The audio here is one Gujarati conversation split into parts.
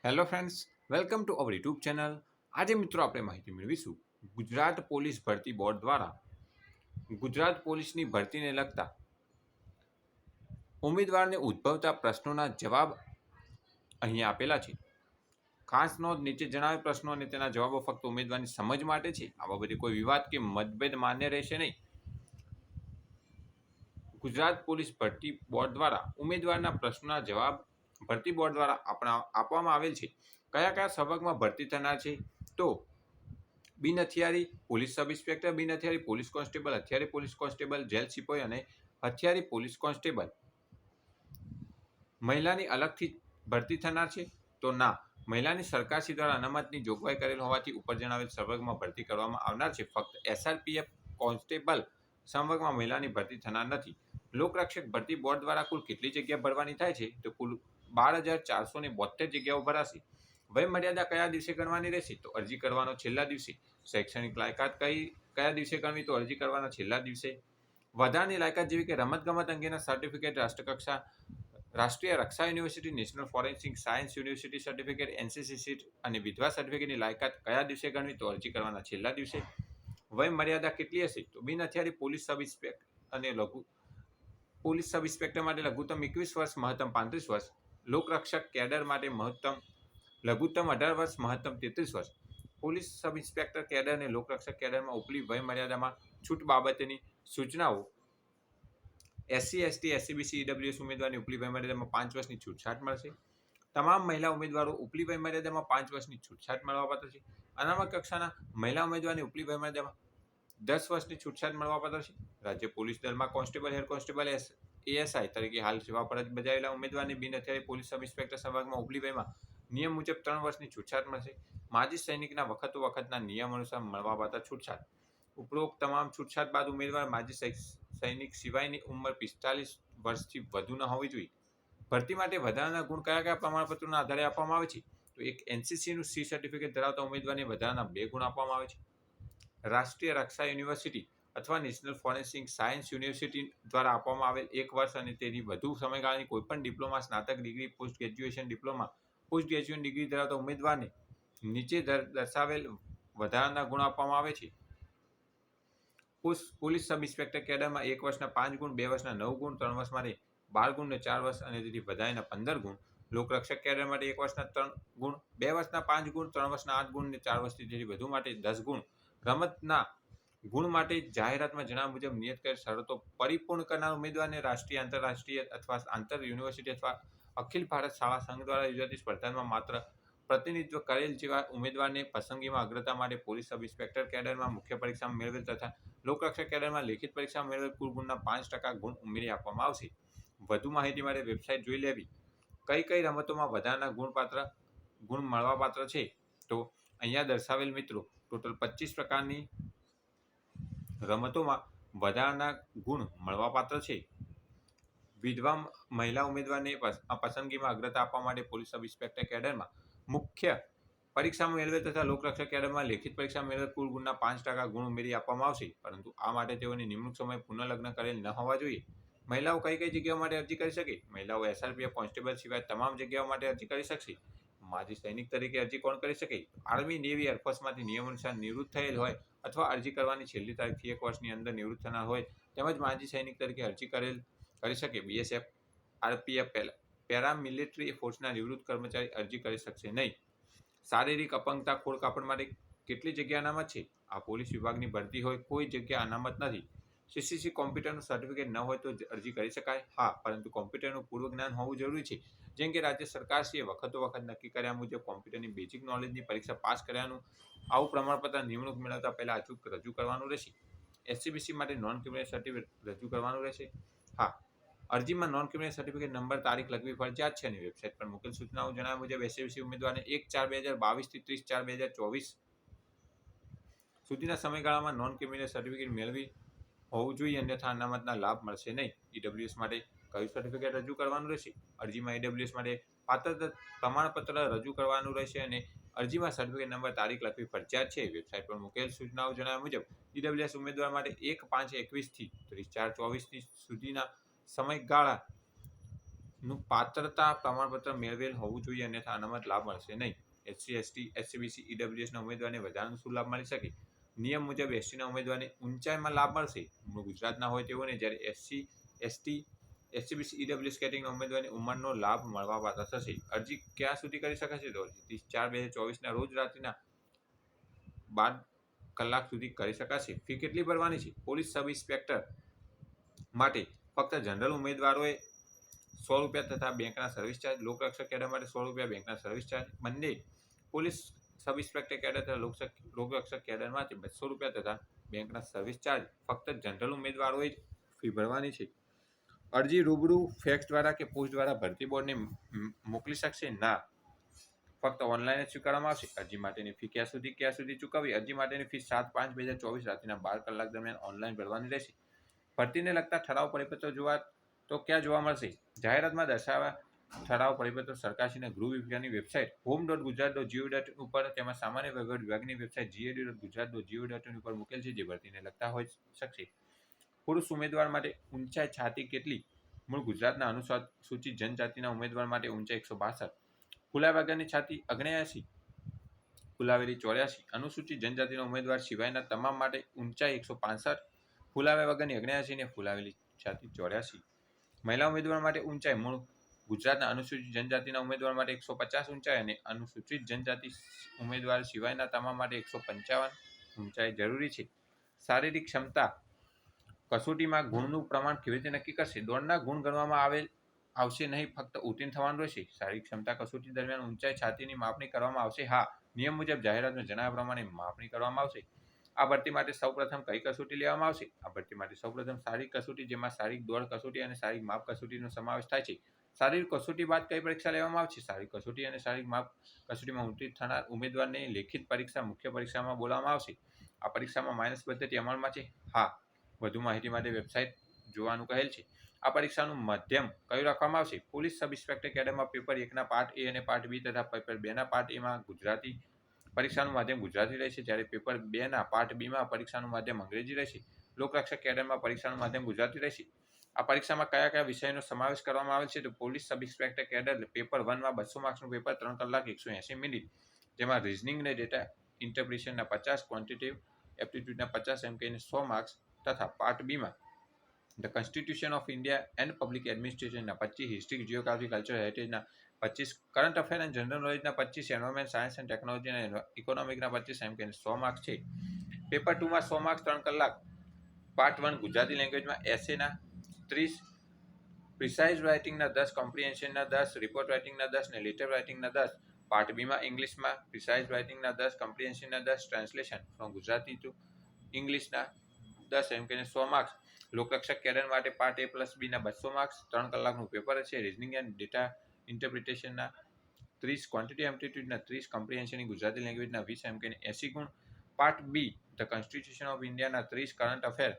Hello friends, welcome to our YouTube channel. આજે મિત્રો આપણે માહિતી મેળવીશું ગુજરાત પોલીસ ભરતી બોર્ડ દ્વારા ગુજરાત પોલીસની ભરતીને લગતા ઉમેદવારને ઉદ્ભવતા પ્રશ્નોના જવાબ અહીં આપેલા છે. ખાસ નોંધ, નીચે જણાવેલ પ્રશ્નો અને તેના જવાબો ફક્ત ઉમેદવારની સમજ માટે છે. આ બાબતે કોઈ વિવાદ કે મતભેદ માન્ય રહેશે નહીં. ગુજરાત પોલીસ ભરતી બોર્ડ દ્વારા ઉમેદવારના પ્રશ્નોના જવાબ ભરતી બોર્ડ દ્વારા આપવામાં આવેલ છે. કયા કયા સંવર્ગમાં ભરતી થનાર છે? તો બિન હથિયારી પોલીસ સબ ઇન્સ્પેક્ટર, બિન હથિયારી પોલીસ કોન્સ્ટેબલ, હથિયારી પોલીસ કોન્સ્ટેબલ, જેલ સિપાઈ અને હથિયારી પોલીસ કોન્સ્ટેબલ. મહિલાની અલગથી ભરતી થનાર છે? તો ના, મહિલાની સરકારશ્રી દ્વારા અનામતની જોગવાઈ કરેલ હોવાથી ઉપર જણાવેલ સંવર્ગમાં ભરતી કરવામાં આવનાર છે. ફક્ત એસઆરપીએફ કોન્સ્ટેબલ સંવર્ગમાં મહિલાની ભરતી થનાર નથી. લોકરક્ષક ભરતી બોર્ડ દ્વારા કુલ કેટલી જગ્યા ભરવાની થાય છે? તો કુલ 12,472 જગ્યાઓ ભરાશે. વય મર્યાદા કયા દિવસે ગણવાની રહેશે? તો અરજી કરવાનો છેલ્લા દિવસે. શૈક્ષણિક લાયકાત કયા દિવસે ગણવી? તો અરજી કરવાના છેલ્લા દિવસે. વધારાની લાયકાત જેવી કે રમતગમત અંગેના સર્ટિફિકેટ, રાષ્ટ્રકક્ષા રાષ્ટ્રીય રક્ષા university, national forensic science university certificate, NCC seat અને વિધવા સર્ટિફિકેટની લાયકાત કયા દિવસે ગણવી? તો અરજી કરવાના છેલ્લા દિવસે. વય મર્યાદા કેટલી હશે? તો બિન હથિયારી પોલીસ સબ ઇન્સ્પેક્ટર અને પોલીસ સબ ઇન્સ્પેક્ટર માટે લઘુત્તમ 21 વર્ષ, મહત્તમ 35 વર્ષ. લોકરક્ષક કેડર માટે લઘુત્તમ 18 વર્ષ, મહત્તમ 33 વર્ષ. પોલીસ સબ ઇન્સ્પેક્ટર કેડર અને લોકરક્ષક કેડરમાં ઉપલી વય મર્યાદામાં છૂટ બાબતની સૂચનાઓ. એસસી, એસટી, એસસીબીસી, ઈડબ્લ્યુએસ ઉમેદવારની ઉપલી વય મર્યાદામાં 5 વર્ષની છૂટછાટ મળશે. તમામ મહિલા ઉમેદવારો ઉપલી વય મર્યાદામાં 5 વર્ષની છૂટછાટ મળવાપાત્ર છે. અનામત કક્ષાના મહિલા ઉમેદવારની ઉપલી વય મર્યાદામાં 10 વર્ષની છૂટછાટ મળવાપાત્ર છે. રાજ્ય પોલીસ દળમાં કોન્સ્ટેબલ, હેડ કોન્સ્ટેબલ, એએસઆઈ તરીકે હાલ સેવા ફરજ બજાવેલા ઉમેદવારની બિન હથિયારી પોલીસ સબ ઇન્સ્પેક્ટર સંવર્ગમાં ઉપલી વયમાં નિયમ મુજબ 3 વર્ષની છૂટછાટ મળશે. માજી સૈનિકના વખતના નિયમ અનુસાર મળવાપાત્ર છૂટછાટ. ઉપરોક્ત તમામ છૂટછાટ બાદ ઉમેદવાર માજી સૈનિક સિવાયની ઉંમર 45 વર્ષથી વધુ ન હોવી જોઈએ. ભરતી માટે વધારાના ગુણ કયા કયા પ્રમાણપત્રોના આધારે આપવામાં આવે છે? તો એક, એનસીસીનું સી સર્ટિફિકેટ ધરાવતા ઉમેદવારને વધારાના 2 ગુણ આપવામાં આવે છે. રાષ્ટ્રીય રક્ષા યુનિવર્સિટી અથવા નેશનલ ફોરેન્સિક સાયન્સ યુનિવર્સિટી દ્વારા આપવામાં આવેલ 1 વર્ષ અને તેથી વધુ સમયગાળાની કોઈપણ ડિપ્લોમા, સ્નાતક degree, post graduation diploma, post graduation degree ધરાવતા ઉમેદવારને નીચે દર્શાવેલ વધારાના ગુણ આપવામાં આવે છે. પોલીસ સબ ઇન્સ્પેક્ટર કેડરમાં 1 વર્ષના 5 ગુણ, 2 વર્ષના 9 ગુણ, 3 વર્ષ માટે 12 ગુણ ને 4 વર્ષ અને તેથી વધારેના 15 ગુણ. લોકરક્ષક કેડર માટે 1 વર્ષના 3 ગુણ, 2 વર્ષના 5 ગુણ, 3 વર્ષના 8 ગુણ ને 4 વર્ષથી તેથી વધુ માટે 10 ગુણ. રમતના ગુણ માટે જાહેરાતમાં જણાવ્યા મુજબ નિયત કરેલ શરતો પરિપૂર્ણ કરનાર ઉમેદવારને રાષ્ટ્રીય, આંતરરાષ્ટ્રીય અથવા આંતર યુનિવર્સિટી અથવા અખિલ ભારત શાળા સંઘ દ્વારા યોજાતી સ્પર્ધામાં માત્ર પ્રતિનિધિત્વ કરેલ જેવા ઉમેદવારને પસંદગીમાં અગ્રતા માટે પોલીસ સબ ઇન્સ્પેક્ટર કેડરમાં મુખ્ય પરીક્ષામાં મેળવેલ તથા લોકરક્ષક કેડરમાં લેખિત પરીક્ષામાં મેળવેલ કુલ ગુણના 5% ગુણ ઉમેરી આપવામાં આવશે. વધુ માહિતી માટે વેબસાઇટ જોઈ લેવી. કઈ રમતોમાં વધારાના ગુણ મળવાપાત્ર છે? તો અહીંયા દર્શાવેલ મિત્રો ટોટલ 25 પ્રકારની રમતોમાં વધારાના ગુણ મળવાપાત્ર છે. વિધવા મહિલા ઉમેદવારને પસંદગીમાં અગ્રતા આપવા માટે પોલીસ સબ ઇન્સ્પેક્ટર કેડરમાં મુખ્ય પરીક્ષામાં મેળવેલ તથા લોકરક્ષક કેડરમાં લેખિત પરીક્ષામાં મેળવેલ કુલ ગુણના 5% ગુણ ઉમેરી આપવામાં આવશે. પરંતુ આ માટે તેઓની નિમણૂક સમયે પુનઃલગ્ન કરેલ ન હોવા જોઈએ. મહિલાઓ કઈ જગ્યાઓ માટે અરજી કરી શકે? મહિલાઓ એસઆરપીએફ કોન્સ્ટેબલ સિવાય તમામ જગ્યાઓ માટે અરજી કરી શકશે. માજી સૈનિક તરીકે અરજી કોણ કરી શકે? આર્મી, નેવી, એરફોર્સમાંથી નિયમ અનુસાર નિવૃત્ત થયેલ હોય અથવા અરજી કરવાની છેલ્લી તારીખથી 1 વર્ષની અંદર નિવૃત્ત થનાર હોય તેમજ માજી સૈનિક તરીકે અરજી કરી શકે. બીએસએફ, આરપીએફ, પેરામિલિટરી ફોર્સના નિવૃત્ત કર્મચારી અરજી કરી શકશે નહીં. શારીરિક અપંગતા ખોળ કાપડ માટે કેટલી જગ્યા અનામત છે? આ પોલીસ વિભાગની ભરતી હોય, કોઈ જગ્યા અનામત નથી. સીસીસી કોમ્પ્યુટરનું સર્ટિફિકેટ ન હોય તો અરજી કરી શકાય? હા, પરંતુ કોમ્પ્યુટરનું પૂર્વ જ્ઞાન હોવું જરૂરી છે. જેમ કે રાજ્ય સરકારશ્રીએ વખત નક્કી કર્યા મુજબ કોમ્પ્યુટરની બેઝિક નોલેજની પરીક્ષા પાસ કર્યાનું આવું પ્રમાણપત્ર નિમણૂક મેળવતા પહેલા અચૂક રજૂ કરવાનું રહેશે. એસસીબીસી માટે નોન ક્રિમિનલ સર્ટિફિકેટ રજૂ કરવાનું રહેશે. હા, અરજીમાં નોન ક્રિમિનલ સર્ટિફિકેટ નંબર, તારીખ લખવી ફરજિયાત છે અને વેબસાઇટ પર મૂકેલ સૂચનાઓ જણાવ્યા મુજબ એસસીબીસી ઉમેદવારને 1/4/2022 થી 30/4/2024 સુધીના સમયગાળામાં નોન ક્રિમિનલ સર્ટિફિકેટ મેળવી હોવું જોઈએ, અન્યથા અનામતના લાભ મળશે નહીં. ઈડબ્લ્યુએસ માટે કયું સર્ટિફિકેટ રજૂ કરવાનું રહેશે? અરજીમાં ઈડબ્લ્યુએસ માટે પાત્રતા પ્રમાણપત્ર રજૂ કરવાનું રહેશે અને અરજીમાં સર્ટિફિકેટ નંબર, તારીખ લખવી ફરજિયાત છે. વેબસાઇટ પર મૂકેલ સૂચનાઓ જણાવ્યા મુજબ ઈડબ્લ્યુએસ ઉમેદવાર માટે 1/5/21 થી 30/4/24 સુધીના સમયગાળા નું પાત્રતા પ્રમાણપત્ર મેળવેલ હોવું જોઈએ, અન્યથા અનામત લાભ મળશે નહીં. એસસી, એસટી, એસસીબીસી, ઈડબ્લ્યુએસના ઉમેદવારને વધારાનો શું લાભ મળી શકે? નિયમ મુજબ એસટીના ઉમેદવારને ઊંચાઈમાં લાભ મળશે, મૂળ ગુજરાતના હોય તેઓને, જ્યારે એસસી, એસટી, એસસીબીસી, ઈડબ્લ્યુએસ કેટેગરીના ઉમેદવારને ઉંમરનો લાભ મળવાપાત્ર થશે. અરજી ક્યાં સુધી કરી શકાશે? તો 30/4/2024ના રોજ રાત્રિના 12 કલાક સુધી કરી શકાશે. ફી કેટલી ભરવાની છે? પોલીસ સબ ઇન્સ્પેક્ટર માટે ફક્ત જનરલ ઉમેદવારોએ ₹100 તથા બેંકના સર્વિસ ચાર્જ, લોકરક્ષક કેડર માટે ₹100 બેંકના સર્વિસ ચાર્જ, બંને પોલીસ સબ ઇન્સ્પેક્ટર કેડર તથા લોકરક્ષક કેડર માટે ₹200 તથા બેંકના સર્વિસ ચાર્જ ફક્ત જનરલ ઉમેદવારોએ જ ફી ભરવાની છે. અરજી રૂબરૂ, ફેક્સ દ્વારા કે પોસ્ટ દ્વારા ભરતી બોર્ડને મોકલી શકશે? ના, ફક્ત ઓનલાઈન જ સ્વીકારવામાં આવશે. અરજી માટેની ફી ક્યાં સુધી ચૂકવવી? અરજી માટેની ફી 7/5/2024 રાત્રિના 12 કલાક દરમિયાન ઓનલાઈન ભરવાની રહેશે. ભરતીને લગતા ઠરાવ પરિપત્રો જોવા તો ક્યાં જોવા મળશે? જાહેરાતમાં દર્શાવ્યા ઠરાવ પરિપત્રો સરકારશ્રીના ગૃહ વિભાગની વેબસાઇટ home.gujarat.gov.in ઉપર, તેમાં સામાન્ય વહીવટ વિભાગની વેબસાઇટ gad.gujarat.gov.in ઉપર મૂકેલ છે, જે ભરતીને લગતા હોઈ શકશે. પુરુષ ઉમેદવાર માટે ઊંચાઈ છાતી કેટલી? મૂળ ગુજરાતના અનુસૂચિત જનજાતિના ઉમેદવાર માટે ઊંચાઈ 162, ફુલાયા વગરની છાતી 79, ફુલાવેલી 84. અનુસૂચિત જનજાતિના ઉમેદવાર સિવાયના તમામ માટે ઊંચાઈ 165, ફુલાવ્યા વગરની 79 ને ફુલાવેલી છાતી 84. મહિલા ઉમેદવાર માટે ઊંચાઈ મૂળ ગુજરાતના અનુસૂચિત જનજાતિના ઉમેદવાર માટે 150 ઊંચાઈ અને અનુસૂચિત જનજાતિ ઉમેદવાર સિવાયના તમામ માટે 155 ઊંચાઈ જરૂરી છે. શારીરિક ક્ષમતા કસોટીમાં ગુણનું પ્રમાણ કેવી રીતે નક્કી કરશે? દોડના ગુણ ગણવામાં આવશે નહીં, ફક્ત ઉત્તીર્ણ થવાનું રહેશે. શારીરિક ક્ષમતા કસોટી દરમિયાન ઊંચાઈ છાતીની માપણી કરવામાં આવશે? હા, નિયમ મુજબ જાહેરાતમાં જણાવ્યા પ્રમાણે માપણી કરવામાં આવશે. આ ભરતી માટે સૌપ્રથમ કઈ કસોટી લેવામાં આવશે? આ ભરતી માટે સૌપ્રથમ શારીરિક કસોટી, જેમાં શારીરિક દોડ કસોટી અને શારીરિક માપ કસોટીનો સમાવેશ થાય છે. શારીરિક કસોટી બાદ કઈ પરીક્ષા લેવામાં આવશે? શારીરિક કસોટી અને શારીરિક માપ કસોટીમાં ઉત્તીર્ણ થનાર ઉમેદવારને લેખિત પરીક્ષા મુખ્ય પરીક્ષામાં બોલાવવામાં આવશે. આ પરીક્ષામાં માઇનસ પદ્ધતિ અમલમાં છે? હા. વધુ માહિતી માટે વેબસાઇટ જોવાનું કહેલ છે. આ પરીક્ષાનું માધ્યમ કયું રાખવામાં આવશે? પોલીસ સબ ઇન્સ્પેક્ટર કેડરમાં પેપર 1ના પાર્ટ A અને પાર્ટ B તથા પેપર 2ના પાર્ટ Aમાં ગુજરાતી પરીક્ષાનું માધ્યમ ગુજરાતી રહેશે, જ્યારે પેપર 2ના પાર્ટ બીમાં પરીક્ષાનું માધ્યમ અંગ્રેજી રહેશે. લોકરક્ષક કેડરમાં પરીક્ષાનું માધ્યમ ગુજરાતી રહેશે. આ પરીક્ષામાં કયા કયા વિષયનો સમાવેશ કરવામાં આવેલ છે? તો police sub inspector cadre paper 1માં 200 માર્ક્સનું પેપર 3 કલાક 180 મિનિટ, જેમાં રિઝનિંગ અને ડેટા ઇન્ટરપ્રિટેશનના 50, ક્વોન્ટિટેટિવ એપ્ટિટ્યૂડના 50 એમ કહીને 100 માર્ક્સ તથા પાર્ટ બીમાં the constitution of India and public એડમિનિસ્ટ્રેશનના 25, હિસ્ટ્રી, જીઓગ્રાફી, કલ્ચર હેરિટેજના 25, કરંટ અફેર એન્ડ જનરલ નોલેજના 25, એન્વાયરમેન્ટ સાયન્સ એન્ડ ટેકનોલોજી અને ઇકોનોમિકના 25 એમ કહીને 100 માર્ક્સ છે. પેપર 2માં 100 માર્ક્સ 3 કલાક, પાર્ટ 1 ગુજરાતી લેંગ્વેજમાં એસેના 30, પ્રિસાઇઝ રાઇટિંગના 10, કોમ્પ્રિહેન્શનના 10, રિપોર્ટ રાઇટિંગના 10 ને લેટર રાઇટિંગના 10. પાર્ટ બીમાં ઇંગ્લિશમાં પ્રિસાઇઝ રાઇટિંગના 10, કોમ્પ્રિહેન્શનના 10, ટ્રાન્સલેશન ફ્રોમ ગુજરાતી ટુ ઇંગ્લિશના 10 એમ કહીને 100 માર્ક્સ. લોકરક્ષક કેડર માટે પાર્ટ A પ્લસ બીના 200 માર્ક્સ, 3 કલાકનું પેપર છે. રિઝનિંગ એન્ડ ડેટા ઇન્ટરપ્રિટેશનના 30, ક્વોન્ટિટી એપ્ટિટ્યૂડના 30, કોમ્પ્રિહેન્શનની ગુજરાતી લેંગ્વેજના 20 એમ કહીને 80 ગુણ. Part B the constitution of ઇન્ડિયાના 30, current affair,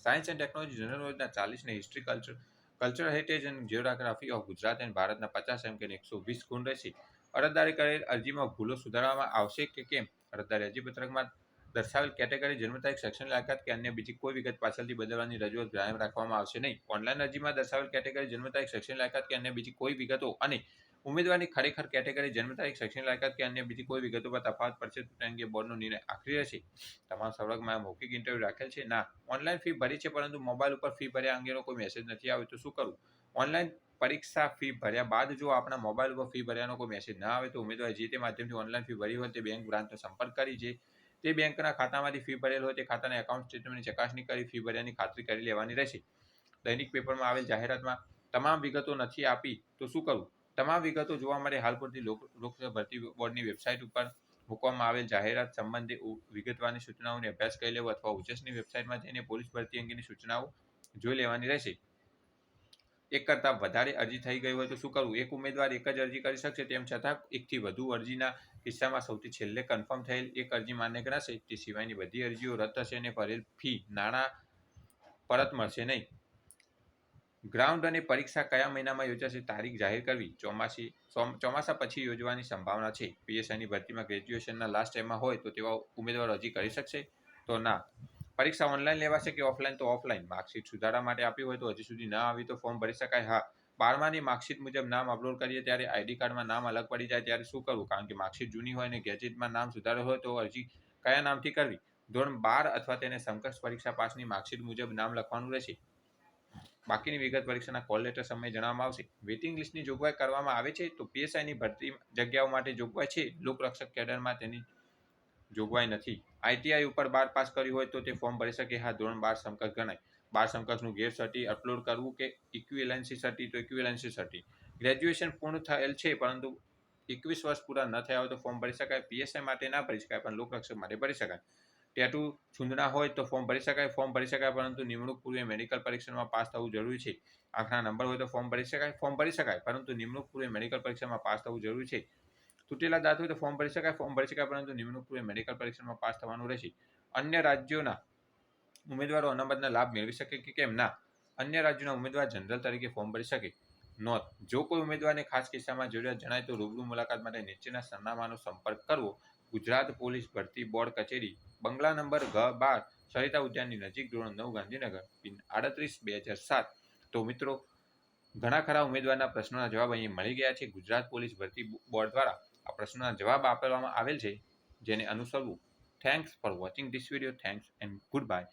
science and technology, general નોલેજના 40 ને history, culture heritage and geography of Gujarat and ભારતના 50 એમ કહીને 120 ગુણ રહેશે. અરજદારે કરેલ અરજીમાં ભૂલો સુધારવામાં આવશે કે કેમ? અરજદારે અરજીપત્રકમાં દર્શાવેલ કેટેગરી, જન્મ તારીખ, શૈક્ષણિક લાયકાત કે અન્ય બીજી કોઈ વિગત પાછળથી બદલવાની રજૂઆત ગ્રાહ્ય રાખવામાં આવશે નહીં. ઓનલાઈન અરજીમાં દર્શાવેલ કેટેગરી, જન્મ તારીખ, શૈક્ષણિક લાયકાત કે અન્ય બીજી કોઈ વિગતો અને ઉમેદવારની ખરેખર કેટેગરી, જન્મ તારીખ, શૈક્ષણિક લાયકાત કે અન્ય બીજી કોઈ વિગતો પર તફાવત પડશે તો તે અંગે બોર્ડનો નિર્ણય આખરી રહેશે. તમામ સંવર્ગમાં મૌખિક ઇન્ટરવ્યૂ રાખેલ છે? ના. ઓનલાઈન ફી ભરી છે પરંતુ મોબાઈલ ઉપર ફી ભર્યા અંગેનો કોઈ મેસેજ નથી આવ્યો તો શું કરવું? ઓનલાઈન પરીક્ષા ફી ભર્યા બાદ જો આપણા મોબાઈલ ઉપર ફી ભર્યાનો કોઈ મેસેજ ના આવે તો ઉમેદવારે જે તે માધ્યમથી ઓનલાઈન ફી ભરી હોય તે બેંક બ્રાન્ચનો સંપર્ક કરી તે બેંકના ખાતામાંથી ફી ભરેલ હોય તે ખાતાના એકાઉન્ટ સ્ટેટમેન્ટની ચકાસણી કરી ફી ભર્યાની ખાતરી કરી લેવાની રહેશે. દૈનિક પેપરમાં આવેલ જાહેરાતમાં તમામ વિગતો નથી આપી તો શું કરવું? તમામ વિગતો જોવા માટે હાલ પૂરતી લોકસભા ભરતી બોર્ડની વેબસાઇટ ઉપર મૂકવામાં આવેલ જાહેરાત સંબંધે વિગતવારની સૂચનાઓને અભ્યાસ કરી લેવો અથવા ઉચ્ચની વેબસાઇટમાં જઈને પોલીસ ભરતી અંગેની સૂચનાઓ જોઈ લેવાની રહેશે. એક કરતાં વધારે અરજી થઈ ગઈ હોય તો શું કરવું? એક ઉમેદવાર એક જ અરજી કરી શકશે, તેમ છતાં એકથી વધુ અરજીના કિસ્સામાં સૌથી છેલ્લે કન્ફર્મ થયેલ એક અરજી માન્ય ગણાશે. તે સિવાયની બધી અરજીઓ રદ થશે અને ભરેલ ફી નાણાં પરત મળશે નહીં. ગ્રાઉન્ડ અને પરીક્ષા કયા મહિનામાં યોજાશે? તારીખ જાહેર કરવી. ચોમાસા પછી યોજવાની સંભાવના છે. પીએસઆઈની ભરતીમાં ગ્રેજ્યુએશનના લાસ્ટ ટાઈમમાં હોય તો તેવા ઉમેદવારો અરજી કરી શકશે? તો ના. પરીક્ષા ઓનલાઈન લેવાશે કે ઓફલાઈન? તો ઓફલાઈન. માર્કશીટ સુધારા માટે આપી હોય તો હજી સુધી ન આવી તો ફોર્મ ભરી શકાય? હા. 12માની માર્કશીટ મુજબ નામ અપલોડ કરીએ ત્યારે આઈડી કાર્ડમાં નામ અલગ પડી જાય ત્યારે શું કરવું? કારણ કે માર્કશીટ જૂની હોય અને ગેજેટમાં નામ સુધારેલ હોય તો અરજી કયા નામથી કરવી? ધોરણ 12 અથવા તેને સમકક્ષ પરીક્ષા પાસની માર્કશીટ મુજબ નામ લખવાનું રહેશે. બાકીની વિગત પરીક્ષાના કોલ લેટર સમયે જણાવવામાં આવશે. વેઇટિંગ લિસ્ટની જોગવાઈ કરવામાં આવે છે તો પીએસઆઈની ભરતી જગ્યાઓ માટે જોગવાઈ છે. લોકરક્ષક કેડરમાં તેની જોગવાઈ નથી. આઈટીઆઈ ઉપર 12 પાસ કર્યું હોય તો તે ફોર્મ ભરી શકે. હા, ધોરણ 12 સમકક્ષ ગણાય. 12 સમકક્ષનું ગેપ સર્ટી અપલોડ કરવું કે ઇક્વિવેલન્સી સર્ટી? તો ઇક્વિવેલન્સી સર્ટી. ગ્રેજ્યુએશન પૂર્ણ થયેલ છે પરંતુ 21 વર્ષ પૂરા ન થયા હોય તો ફોર્મ ભરી શકાય. પીએસઆઈ માટે ના ભરી શકાય પણ લોકરક્ષક માટે ભરી શકાય. ટેટુ છૂંદણા હોય તો ફોર્મ ભરી શકાય. ફોર્મ ભરી શકાય પરંતુ નિમણૂક પૂર્વે મેડિકલ પરીક્ષામાં પાસ થવું જરૂરી છે. આંખના નંબર હોય તો ફોર્મ ભરી શકાય. ફોર્મ ભરી શકાય પરંતુ નિમણૂક પૂર્વે મેડિકલ પરીક્ષામાં પાસ થવું જરૂરી છે. તૂટેલા દાંત હોય તો ફોર્મ ભરી શકાય. ફોર્મ ભરી શકાય પરંતુ નિમણૂક પૂર્વે મેડિકલ પરીક્ષામાં પાસ થવાનું રહેશે. અન્ય રાજ્યોના ઉમેદવારો અનામતના લાભ મેળવી શકે કે કેમ? ના. અન્ય રાજ્યોના ઉમેદવાર જનરલ તરીકે ફોર્મ ભરી શકે. નોંધ: જો કોઈ ઉમેદવારને ખાસ કિસ્સામાં જરૂરિયાત જણાય તો રૂબરૂ મુલાકાત માટે નીચેના સરનામાનો સંપર્ક કરવો. ગુજરાત પોલીસ ભરતી બોર્ડ કચેરી, બંગલા નંબર G12, સરિતા ઉદ્યાનની નજીક, ધોરણ 9, ગાંધીનગર, પિન 38/2007. તો મિત્રો, ઘણા ખરા ઉમેદવારના પ્રશ્નોના જવાબ અહીં મળી ગયા છે. ગુજરાત પોલીસ ભરતી બોર્ડ દ્વારા આ પ્રશ્નોના જવાબ આપવામાં આવેલ છે, જેને અનુસરવું. Thanks for watching this video. Thanks and good bye.